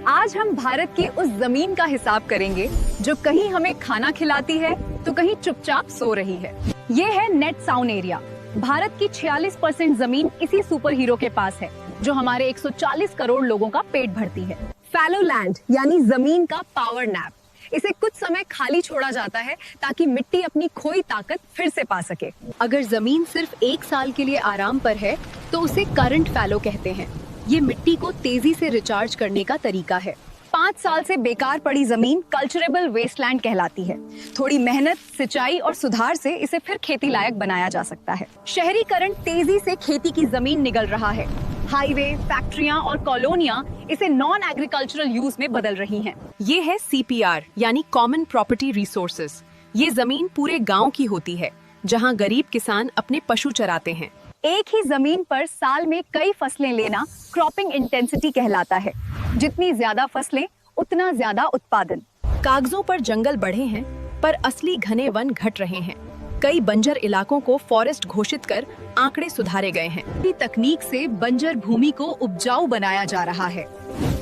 आज हम भारत की उस जमीन का हिसाब करेंगे जो कहीं हमें खाना खिलाती है तो कहीं चुपचाप सो रही है। ये है नेट साउंड एरिया। भारत की 46% जमीन इसी सुपर हीरो के पास है जो हमारे 140 करोड़ लोगों का पेट भरती है। फैलो लैंड यानी जमीन का पावर नैप। इसे कुछ समय खाली छोड़ा जाता है ताकि मिट्टी अपनी खोई ताकत फिर से पा सके। अगर जमीन सिर्फ 1 साल के लिए आराम पर है तो उसे करंट फैलो कहते हैं। ये मिट्टी को तेजी से रिचार्ज करने का तरीका है। 5 साल से बेकार पड़ी जमीन कल्चरेबल वेस्टलैंड कहलाती है। थोड़ी मेहनत, सिंचाई और सुधार से इसे फिर खेती लायक बनाया जा सकता है। शहरीकरण तेजी से खेती की जमीन निगल रहा है। हाईवे, फैक्ट्रियां और कॉलोनियां इसे नॉन एग्रीकल्चरल यूज में बदल रही हैं। ये है CPR यानी कॉमन प्रॉपर्टी रिसोर्सेज। ये जमीन पूरे गांव की होती है जहां गरीब किसान अपने पशु चराते हैं। एक ही जमीन पर साल में कई फसलें लेना क्रॉपिंग इंटेंसिटी कहलाता है। जितनी ज्यादा फसलें उतना ज्यादा उत्पादन। कागजों पर जंगल बढ़े हैं पर असली घने वन घट रहे हैं। कई बंजर इलाकों को फॉरेस्ट घोषित कर आंकड़े सुधारे गए हैं। इस तकनीक से बंजर भूमि को उपजाऊ बनाया जा रहा है।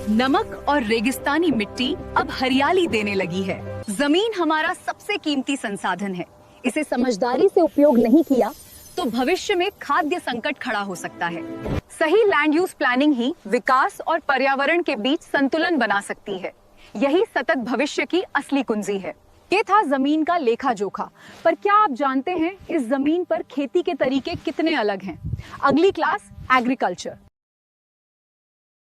नमक और रेगिस्तानी मिट्टी अब हरियाली देने लगी है। जमीन हमारा सबसे कीमती संसाधन है। इसे समझदारी से उपयोग नहीं किया तो भविष्य में खाद्य संकट खड़ा हो सकता है। सही लैंड यूज प्लानिंग ही विकास और पर्यावरण के बीच संतुलन बना सकती है। यही सतत भविष्य की असली कुंजी है। ये था जमीन का लेखा जोखा। पर क्या आप जानते हैं इस जमीन पर खेती के तरीके कितने अलग हैं? अगली क्लास एग्रीकल्चर।